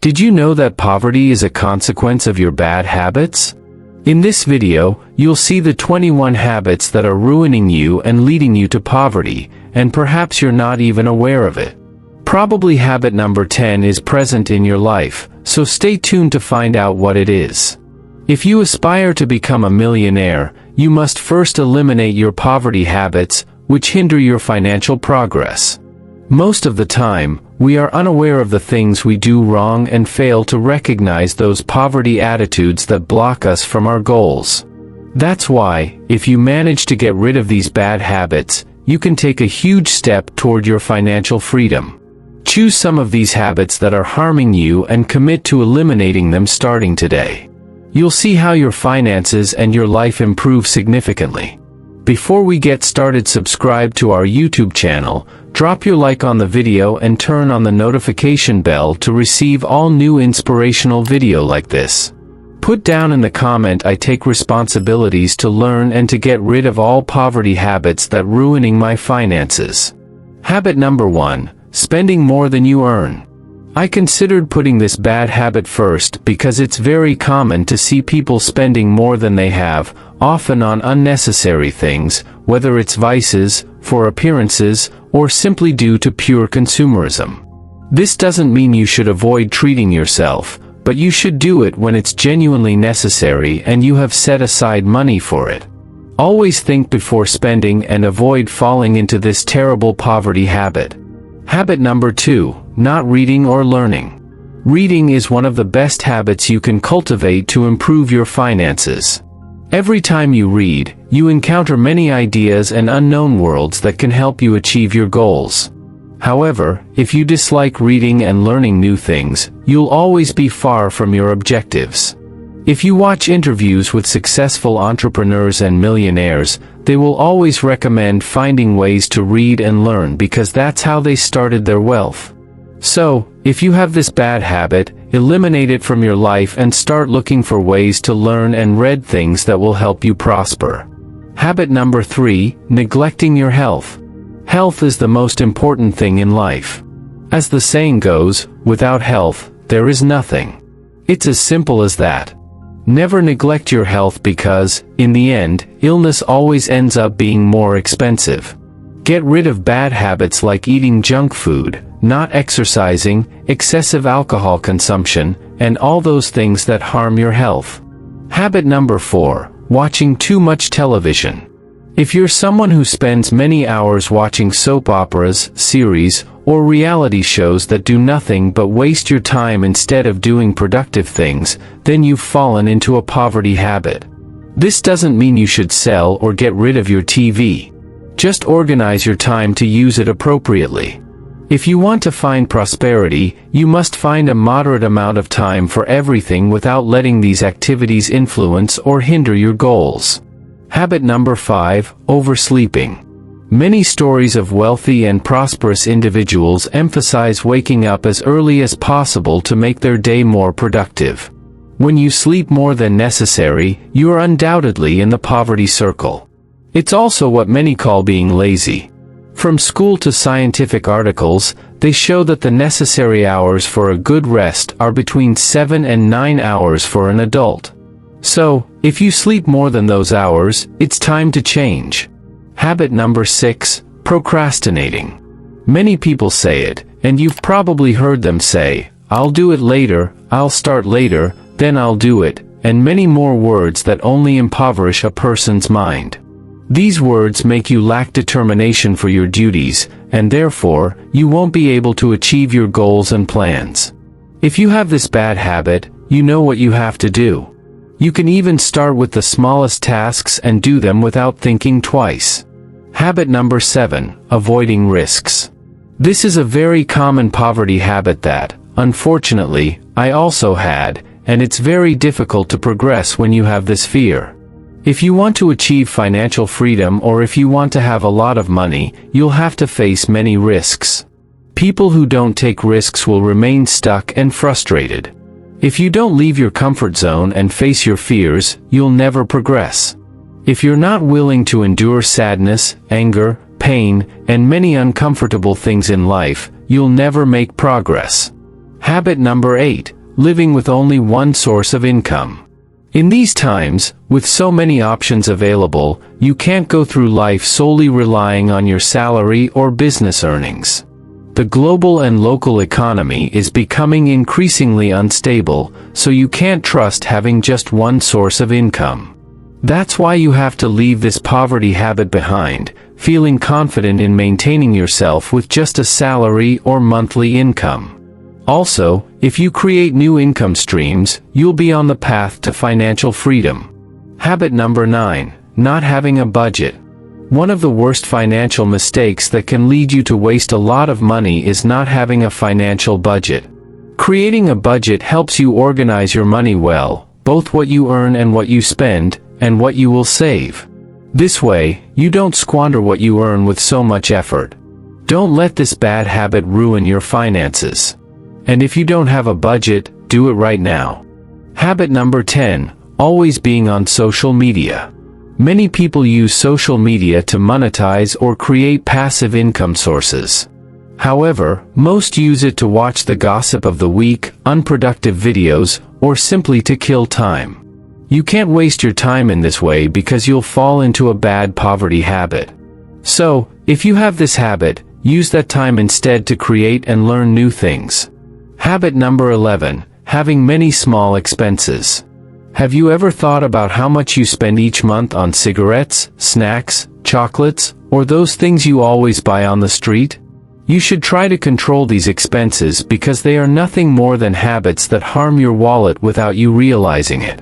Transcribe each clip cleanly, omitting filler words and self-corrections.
Did you know that poverty is a consequence of your bad habits? In this video, you'll see the 21 habits that are ruining you and leading you to poverty, and perhaps you're not even aware of it. Probably habit number 10 is present in your life, so stay tuned to find out what it is. If you aspire to become a millionaire, you must first eliminate your poverty habits, which hinder your financial progress. Most of the time, we are unaware of the things we do wrong and fail to recognize those poverty attitudes that block us from our goals. That's why, if you manage to get rid of these bad habits, you can take a huge step toward your financial freedom. Choose some of these habits that are harming you and commit to eliminating them starting today. You'll see how your finances and your life improve significantly. Before we get started, subscribe to our YouTube channel, drop your like on the video and turn on the notification bell to receive all new inspirational video like this. Put down in the comment "I take responsibilities to learn and to get rid of all poverty habits that ruining my finances." Habit number 1, spending more than you earn. I considered putting this bad habit first because it's very common to see people spending more than they have, often on unnecessary things, whether it's vices, for appearances, or simply due to pure consumerism. This doesn't mean you should avoid treating yourself, but you should do it when it's genuinely necessary and you have set aside money for it. Always think before spending and avoid falling into this terrible poverty habit. Habit number 2, not reading or learning. Reading is one of the best habits you can cultivate to improve your finances. Every time you read, you encounter many ideas and unknown worlds that can help you achieve your goals. However, if you dislike reading and learning new things, you'll always be far from your objectives. If you watch interviews with successful entrepreneurs and millionaires, they will always recommend finding ways to read and learn because that's how they started their wealth. So, if you have this bad habit, eliminate it from your life and start looking for ways to learn and read things that will help you prosper. Habit number 3, neglecting your health. Health is the most important thing in life. As the saying goes, without health, there is nothing. It's as simple as that. Never neglect your health because, in the end, illness always ends up being more expensive. Get rid of bad habits like eating junk food, not exercising, excessive alcohol consumption, and all those things that harm your health. Habit number 4, watching too much television. If you're someone who spends many hours watching soap operas, series, or reality shows that do nothing but waste your time instead of doing productive things, then you've fallen into a poverty habit. This doesn't mean you should sell or get rid of your TV. Just organize your time to use it appropriately. If you want to find prosperity, you must find a moderate amount of time for everything without letting these activities influence or hinder your goals. Habit number 5, oversleeping. Many stories of wealthy and prosperous individuals emphasize waking up as early as possible to make their day more productive. When you sleep more than necessary, you are undoubtedly in the poverty circle. It's also what many call being lazy. From school to scientific articles, they show that the necessary hours for a good rest are between 7 and 9 hours for an adult. So, if you sleep more than those hours, it's time to change. Habit number 6, procrastinating. Many people say it, and you've probably heard them say, "I'll do it later, I'll start later, then I'll do it," and many more words that only impoverish a person's mind. These words make you lack determination for your duties, and therefore, you won't be able to achieve your goals and plans. If you have this bad habit, you know what you have to do. You can even start with the smallest tasks and do them without thinking twice. Habit number 7, avoiding risks. This is a very common poverty habit that, unfortunately, I also had, and it's very difficult to progress when you have this fear. If you want to achieve financial freedom or if you want to have a lot of money, you'll have to face many risks. People who don't take risks will remain stuck and frustrated. If you don't leave your comfort zone and face your fears, you'll never progress. If you're not willing to endure sadness, anger, pain, and many uncomfortable things in life, you'll never make progress. Habit number 8, living with only one source of income. In these times, with so many options available, you can't go through life solely relying on your salary or business earnings. The global and local economy is becoming increasingly unstable, so you can't trust having just one source of income. That's why you have to leave this poverty habit behind, feeling confident in maintaining yourself with just a salary or monthly income. Also, if you create new income streams, you'll be on the path to financial freedom. Habit number 9, not having a budget. One of the worst financial mistakes that can lead you to waste a lot of money is not having a financial budget. Creating a budget helps you organize your money well, both what you earn and what you spend, and what you will save. This way, you don't squander what you earn with so much effort. Don't let this bad habit ruin your finances. And if you don't have a budget, do it right now. Habit number 10, always being on social media. Many people use social media to monetize or create passive income sources. However, most use it to watch the gossip of the week, unproductive videos, or simply to kill time. You can't waste your time in this way because you'll fall into a bad poverty habit. So, if you have this habit, use that time instead to create and learn new things. Habit number 11, having many small expenses. Have you ever thought about how much you spend each month on cigarettes, snacks, chocolates, or those things you always buy on the street? You should try to control these expenses because they are nothing more than habits that harm your wallet without you realizing it.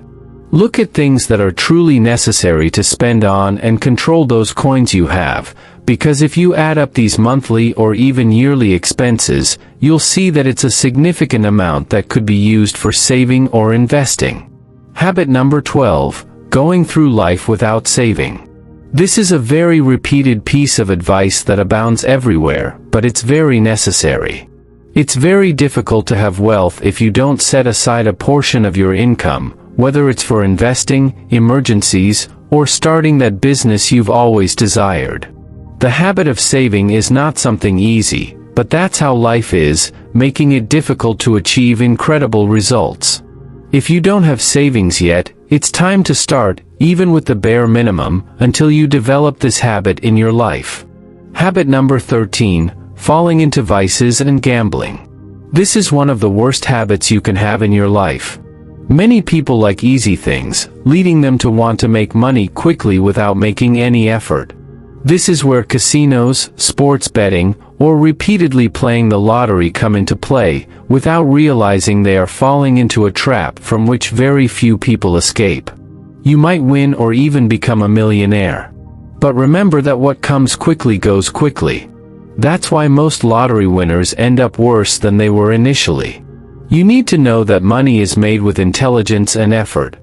Look at things that are truly necessary to spend on and control those coins you have, because if you add up these monthly or even yearly expenses, you'll see that it's a significant amount that could be used for saving or investing. Habit number 12, going through life without saving. This is a very repeated piece of advice that abounds everywhere, but it's very necessary. It's very difficult to have wealth if you don't set aside a portion of your income, whether it's for investing, emergencies, or starting that business you've always desired. The habit of saving is not something easy, but that's how life is, making it difficult to achieve incredible results. If you don't have savings yet, it's time to start, even with the bare minimum, until you develop this habit in your life. Habit number 13, falling into vices and gambling. This is one of the worst habits you can have in your life. Many people like easy things, leading them to want to make money quickly without making any effort. This is where casinos, sports betting, or repeatedly playing the lottery come into play, without realizing they are falling into a trap from which very few people escape. You might win or even become a millionaire. But remember that what comes quickly goes quickly. That's why most lottery winners end up worse than they were initially. You need to know that money is made with intelligence and effort.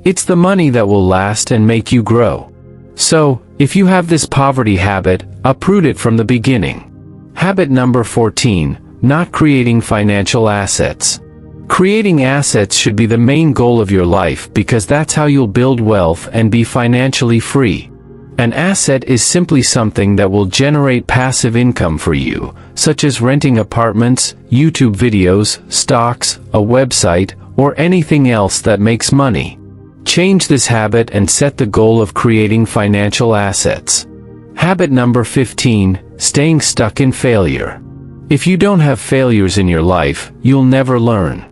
It's the money that will last and make you grow. So, if you have this poverty habit, uproot it from the beginning. Habit number 14, not creating financial assets. Creating assets should be the main goal of your life because that's how you'll build wealth and be financially free. An asset is simply something that will generate passive income for you, such as renting apartments, YouTube videos, stocks, a website, or anything else that makes money. Change this habit and set the goal of creating financial assets. Habit number 15, staying stuck in failure. If you don't have failures in your life, you'll never learn.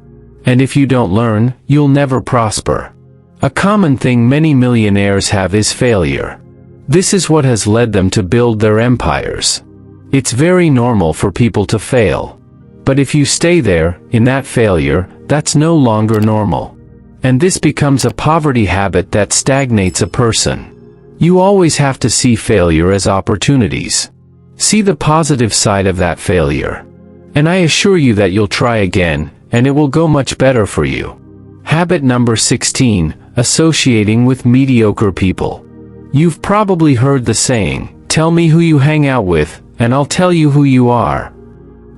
And if you don't learn, you'll never prosper. A common thing many millionaires have is failure. This is what has led them to build their empires. It's very normal for people to fail. But if you stay there, in that failure, that's no longer normal. And this becomes a poverty habit that stagnates a person. You always have to see failure as opportunities. See the positive side of that failure. And I assure you that you'll try again, and it will go much better for you. Habit number 16, associating with mediocre people. You've probably heard the saying, tell me who you hang out with, and I'll tell you who you are.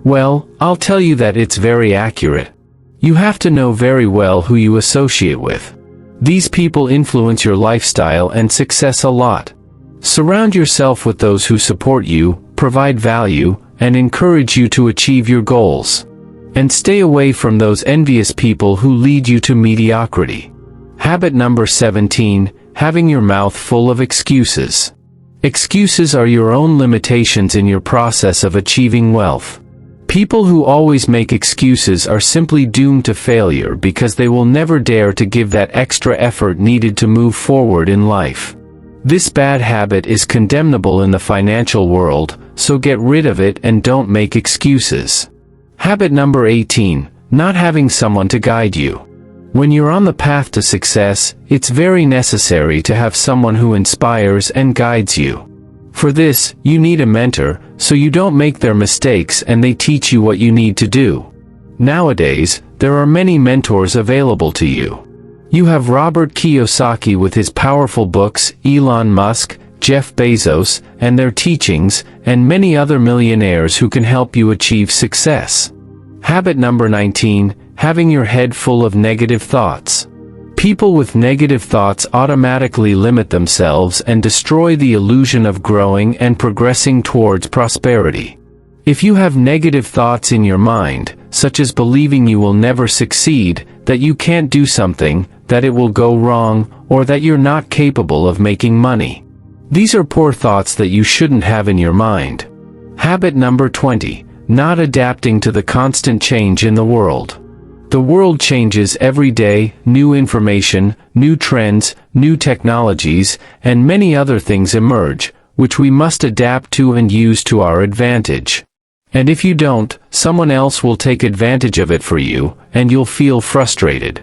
Well, I'll tell you that it's very accurate. You have to know very well who you associate with. These people influence your lifestyle and success a lot. Surround yourself with those who support you, provide value, and encourage you to achieve your goals. And stay away from those envious people who lead you to mediocrity. Habit number 17, having your mouth full of excuses. Excuses are your own limitations in your process of achieving wealth. People who always make excuses are simply doomed to failure because they will never dare to give that extra effort needed to move forward in life. This bad habit is condemnable in the financial world, so get rid of it and don't make excuses. Habit number 18, not having someone to guide you. When you're on the path to success, it's very necessary to have someone who inspires and guides you. For this, you need a mentor, so you don't make their mistakes and they teach you what you need to do. Nowadays, there are many mentors available to you. You have Robert Kiyosaki with his powerful books, Elon Musk, Jeff Bezos, and their teachings, and many other millionaires who can help you achieve success. Habit number 19, having your head full of negative thoughts. People with negative thoughts automatically limit themselves and destroy the illusion of growing and progressing towards prosperity. If you have negative thoughts in your mind, such as believing you will never succeed, that you can't do something, that it will go wrong, or that you're not capable of making money, these are poor thoughts that you shouldn't have in your mind. Habit number 20, not adapting to the constant change in the world. The world changes every day, new information, new trends, new technologies, and many other things emerge, which we must adapt to and use to our advantage. And if you don't, someone else will take advantage of it for you, and you'll feel frustrated.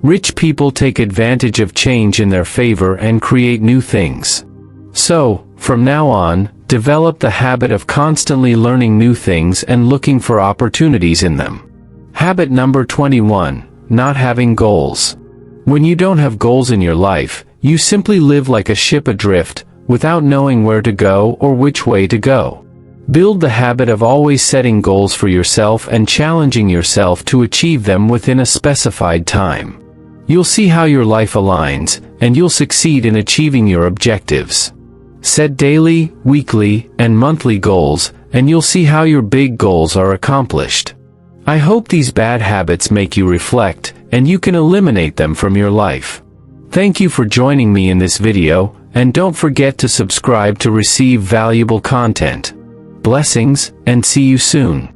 Rich people take advantage of change in their favor and create new things. So, from now on, develop the habit of constantly learning new things and looking for opportunities in them. Habit number 21, not having goals. When you don't have goals in your life, you simply live like a ship adrift, without knowing where to go or which way to go. Build the habit of always setting goals for yourself and challenging yourself to achieve them within a specified time. You'll see how your life aligns, and you'll succeed in achieving your objectives. Set daily, weekly, and monthly goals, and you'll see how your big goals are accomplished. I hope these bad habits make you reflect, and you can eliminate them from your life. Thank you for joining me in this video, and don't forget to subscribe to receive valuable content. Blessings, and see you soon.